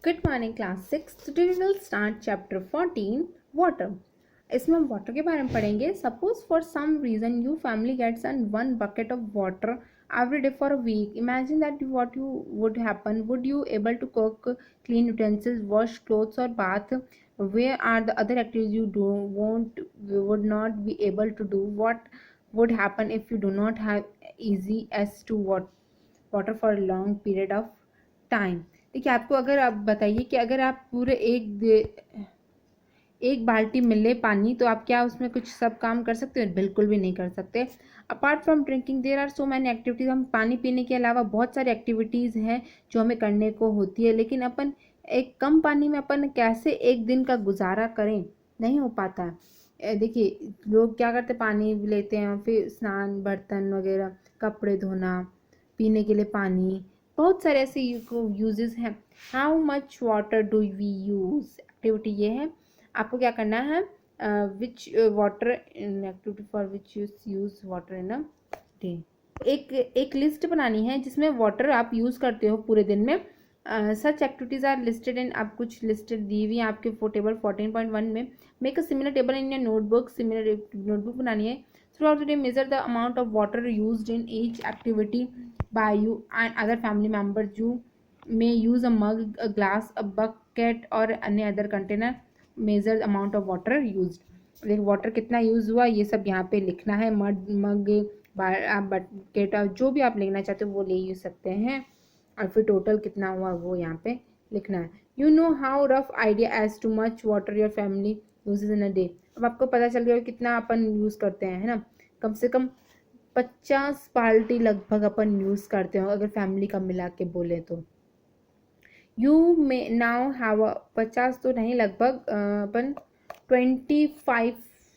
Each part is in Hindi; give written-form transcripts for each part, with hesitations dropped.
Good morning class 6. Today we will start chapter 14 water. इसमें हम वाटर के बारे में पढ़ेंगे. Suppose for some reason you family gets on one bucket of water every day for a week. Imagine that what you would happen. Would you able to cook, clean utensils, wash clothes or bath? Where are the other activities would not be able to do? What would happen if you do not have easy as to water for a long period of time. देखिए आपको अगर आप बताइए कि अगर आप पूरे एक बाल्टी मिले पानी तो आप क्या उसमें कुछ सब काम कर सकते हो? बिल्कुल भी नहीं कर सकते. Apart from drinking there are so many activities. हम पानी पीने के अलावा बहुत सारी एक्टिविटीज़ हैं जो हमें करने को होती है, लेकिन अपन एक कम पानी में अपन कैसे एक दिन का गुजारा करें, नहीं हो पाता. देखिए लोग क्या करते, पानी लेते हैं फिर स्नान, बर्तन वगैरह, कपड़े धोना, पीने के लिए पानी, बहुत सारे ऐसे यूजेस हैं. How much water do we use. Activity ये है, आपको क्या करना है. Which water in activity for which use water in a day. एक लिस्ट बनानी है जिसमें वाटर आप यूज़ करते हो पूरे दिन में. सच एक्टिविटीज़ आर लिस्टेड इन. आप कुछ लिस्टेड दी हुई है आपके टेबल 14.1 में. Make a similar table in your notebook. Similar notebook बनानी है. Throughout the day, measure the amount of water used in each activity by you and other family members. You may use a mug, a glass, a bucket or any other container. Measure the amount of water used. देखो वाटर कितना यूज़ हुआ ये सब यहाँ पे लिखना है. मग, बकेट, जो भी आप लिखना चाहते हो वो ले यूज सकते हैं, और फिर टोटल कितना हुआ वो यहाँ पे लिखना है. You know how rough idea as to much water your family uses in a day. अब आपको पता चल गया कितना अपन यूज़ करते हैं, है ना. कम से कम 50 बाल्टी लगभग अपन यूज़ करते हो अगर फैमिली का मिला के बोले तो. यू मे नाउ हैव 50 तो नहीं, लगभग अपन 25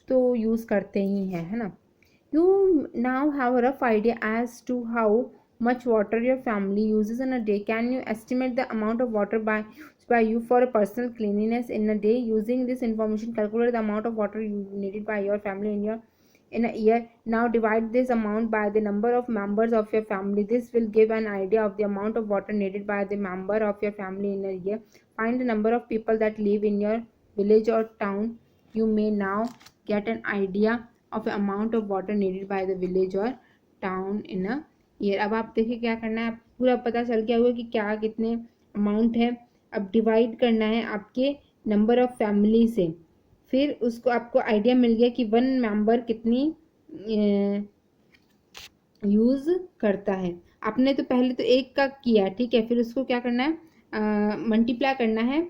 तो यूज़ करते ही हैं, है ना. You now have a rough idea as to how much water your family uses in a day. Can you estimate the amount of water by you for a personal cleanliness in a day? Using this information, calculate the amount of water needed by your family in a year. Now divide this amount by the number of members of your family. This will give an idea of the amount of water needed by the member of your family in a year. Find the number of people that live in your village or town. You may now get an idea of the amount of water needed by the village or town in a year. अब आप देखिए क्या करना है. पूरा पता चल गया होगा कि क्या कितने अमाउंट है. अब डिवाइड करना है आपके नंबर ऑफ फैमिली से. फिर उसको आपको आइडिया मिल गया कि वन मेंबर कितनी यूज़ करता है. आपने तो पहले तो एक का किया, ठीक है. फिर उसको क्या करना है, मल्टीप्लाई करना है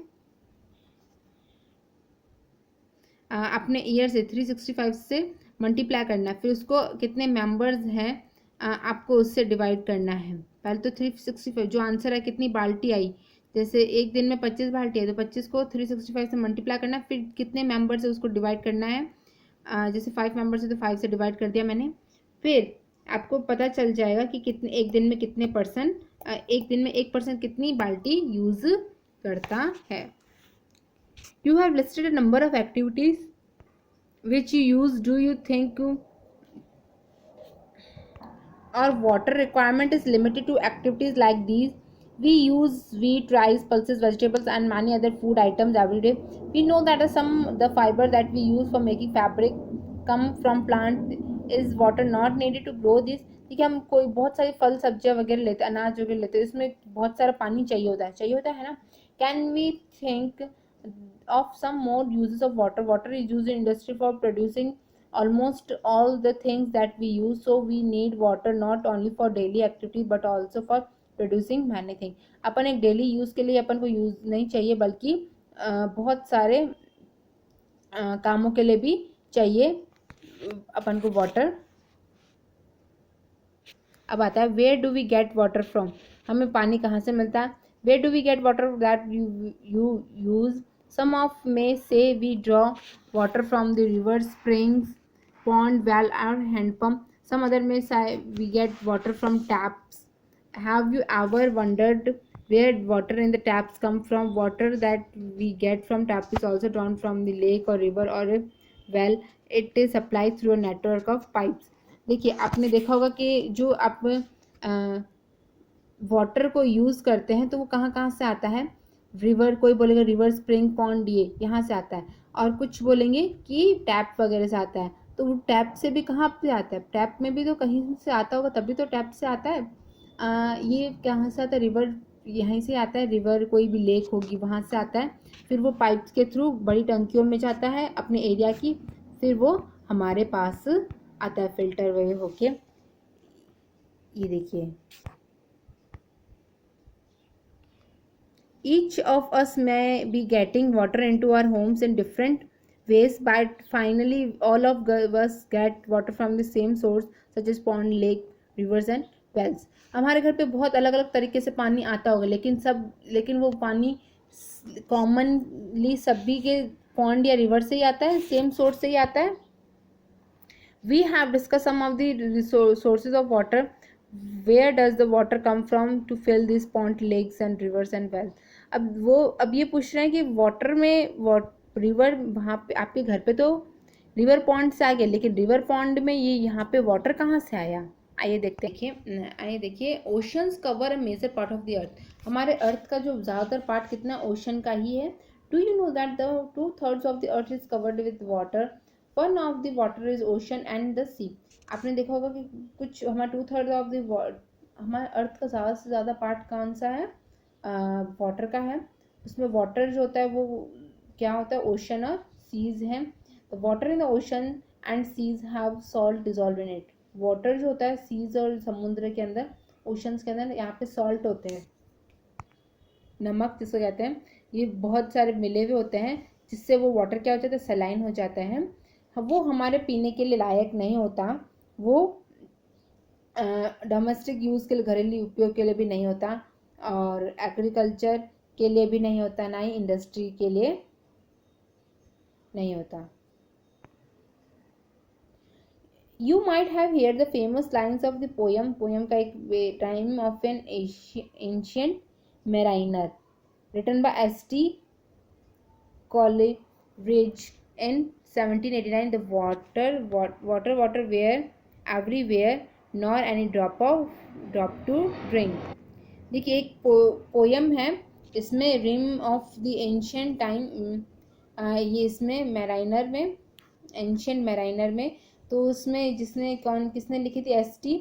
अपने ईयर से. 365 से मल्टीप्लाई करना है. फिर उसको कितने मेंबर्स हैं आपको उससे डिवाइड करना है. पहले तो 365 जो आंसर है कितनी बाल्टी आई, जैसे एक दिन में 25 बाल्टी है तो 25 को 365 से मल्टीप्लाई करना है. फिर कितने मेंबर्स है उसको डिवाइड करना है. जैसे 5 मेंबर्स है तो 5 से डिवाइड कर दिया मैंने. फिर आपको पता चल जाएगा कि कितने एक दिन में कितने पर्सन, एक दिन में एक पर्सन कितनी बाल्टी यूज करता है. You have listed a number of activities which you use. Do you think our water requirement is limited to activities like these? We use wheat, rice, pulses, vegetables and many other food items every day. We know that the fiber that we use for making fabric come from plant. Is water not needed to grow this? ठीक है, हम कोई बहुत सारी फल सब्जियां वगैरह लेते, अनाज वगैरह लेते हैं, इसमें बहुत सारा पानी चाहिए होता है ना. Can we think of some more uses of water. Water is use in industry for producing almost all the things that we use. So we need water not only for daily activity but also for producing many things. अपन एक डेली यूज़ के लिए अपन को यूज़ नहीं चाहिए, बल्कि बहुत सारे कामों के लिए भी चाहिए अपन को वाटर. अब आता है where do we get water from. हमें पानी कहाँ से मिलता है. Where do we get water that you use. Some of may say we draw water from the rivers, springs, pond, well or hand pump. Some other may say we get water from taps. Have you ever wondered where water in the taps come from? Water that we get from tap is also drawn from the lake or river or a well. It is supplied through a network of pipes. देखिए आपने देखा होगा कि जो आप वाटर को यूज़ करते हैं तो वो कहाँ कहाँ से आता है. रिवर, कोई बोलेगा रिवर, स्प्रिंग, पॉन्ड, ये यहाँ से आता है, और कुछ बोलेंगे कि टैप वगैरह से आता है। तो वो टैप से भी कहाँ पे आता है, टैप में भी तो कहीं से आता होगा, तभी तो टैप से आता है। ये कहाँ से आता है, रिवर यहीं से आता है, रिवर कोई भी लेक होगी वहाँ से आता है, फिर वो पाइप्स के थ्रू बड़ी टंकियों में जाता है अपने एरिया की, फिर वो हमारे पास आता है फिल्टर वे होके। ये देखिए, each of us may be getting water into our homes in different ways, but finally all of us get water from the same source such as pond, lake, rivers and wells। हमारे घर पे बहुत अलग अलग तरीके से पानी आता होगा, लेकिन वो पानी कॉमनली सभी के पॉन्ड या रिवर से ही आता है, सेम सोर्स से ही आता है। We have discussed some of the sources of water. Where does the water come from to fill these pond, lakes and rivers and wells? अब ये पूछ रहे हैं कि वाटर में रिवर, वहाँ पे आपके घर पे तो रिवर पॉन्ड से आ गया, लेकिन रिवर पॉन्ड में ये यहाँ पे वाटर कहाँ से आया? आइए देखिए, oceans cover a major part of the earth. हमारे अर्थ का जो ज़्यादातर पार्ट कितना ओशन का ही है। Do you know that the 2/3 of the earth is covered with water, one of the water is ocean and the sea. आपने देखा होगा कि कुछ हमारा 2/3 ऑफ द हमारे अर्थ का ज़्यादा से ज़्यादा पार्ट कौन सा है, वाटर का है। उसमें वाटर जो होता है वो क्या होता है, ओशन और सीज हैं। तो water in the ocean and seas have salt dissolve in it. Water जो होता है सीज और समुद्र के अंदर, ओशंस के अंदर, यहाँ पे सॉल्ट होते हैं, नमक जिसको कहते हैं, ये बहुत सारे मिले हुए होते हैं, जिससे वो वाटर क्या हो जाता है, सलाइन हो जाता है। वो हमारे पीने के लिए लायक नहीं होता, वो डोमेस्टिक यूज़ के लिए, घरेलू उपयोग के लिए भी नहीं होता, और एग्रीकल्चर के लिए भी नहीं होता, ना ही इंडस्ट्री के लिए नहीं होता। You might have heard the famous lines of the poem का एक time of an ancient mariner written by S.T. Coleridge in 1789। The water where everywhere, nor any drop to drink। देखिए, एक पोयम है, इसमें rime of the ancient time, ये इसमें मैराइनर में, एंशियंट मैराइनर में, तो उसमें किसने लिखी थी, S.T.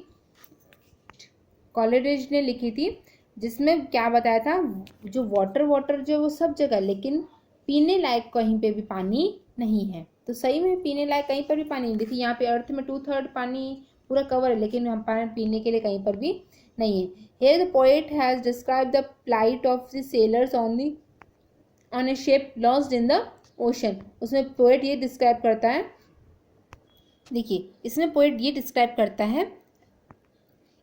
कॉलेरिज ने लिखी थी, जिसमें क्या बताया था, जो वाटर जो वो सब जगह, लेकिन पीने लायक कहीं पे भी पानी नहीं है। तो सही में पीने लायक कहीं पर भी पानी नहीं। देखिए, यहाँ पे अर्थ में 2/3 पानी पूरा कवर है, लेकिन हम पानी पीने के लिए कहीं पर भी नहीं है। Here the poet has described the plight of the sailors on a ship lost in the ocean। उसमें पोएट ये डिस्क्राइब करता है, देखिए इसमें पोएट ये डिस्क्राइब करता है,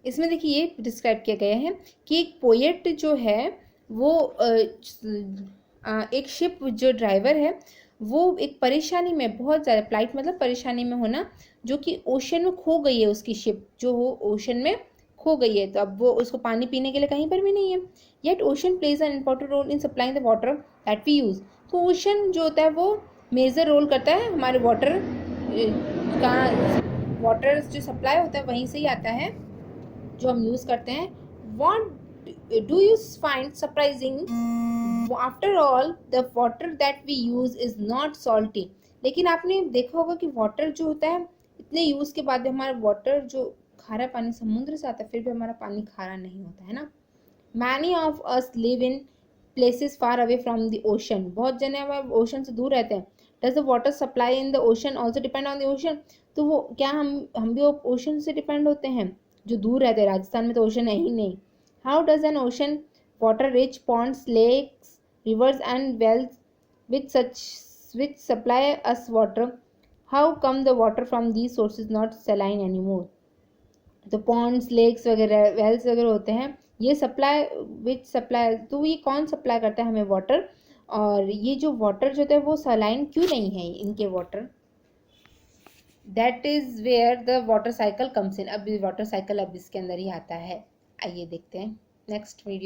इसमें देखिए ये डिस्क्राइब किया गया है कि एक पोएट जो है वो एक शिप जो ड्राइवर है वो एक परेशानी में, बहुत ज़्यादा, प्लाइट मतलब परेशानी में होना, जो कि ओशन में खो गई है, उसकी शिप जो हो ओशन में खो गई है, तो अब वो उसको पानी पीने के लिए कहीं पर भी नहीं है। Yet ocean plays an important role in supplying the water that we use. तो ओशन जो होता है वो मेजर रोल करता है हमारे वाटर का, वाटर जो सप्लाई होता है वहीं से ही आता है जो हम यूज़ करते हैं। What do you find surprising, after all the water that we use is not salty. लेकिन आपने देखा होगा कि वाटर जो होता है, इतने यूज़ के बाद भी हमारा वाटर जो खारा पानी समुद्र से आता है, फिर भी हमारा पानी खारा नहीं होता है ना। Many of us live in places far away from the ocean. बहुत जने हमारे ओशन से दूर रहते हैं। Does the water supply in the ocean also depend on the ocean. तो वो क्या हम भी ओशन से डिपेंड होते हैं, जो दूर रहते हैं। राजस्थान में तो ओशन है ही नहीं। How does an ocean water reach ponds, lakes, rivers and wells which supply us water, how come the water from these sources not saline anymore? तो पॉन्ड्स, लेक्स वगैरह, वेल्स वगैरह होते हैं, ये सप्लाई, तो ये कौन सप्लाई करता है हमें वाटर, और ये जो वाटर जो होता है वो सलाइन क्यों नहीं है इनके water. That is where the water cycle comes in. अब वाटर साइकिल अब इसके अंदर ही आता है। आइए देखते हैं नेक्स्ट वीडियो।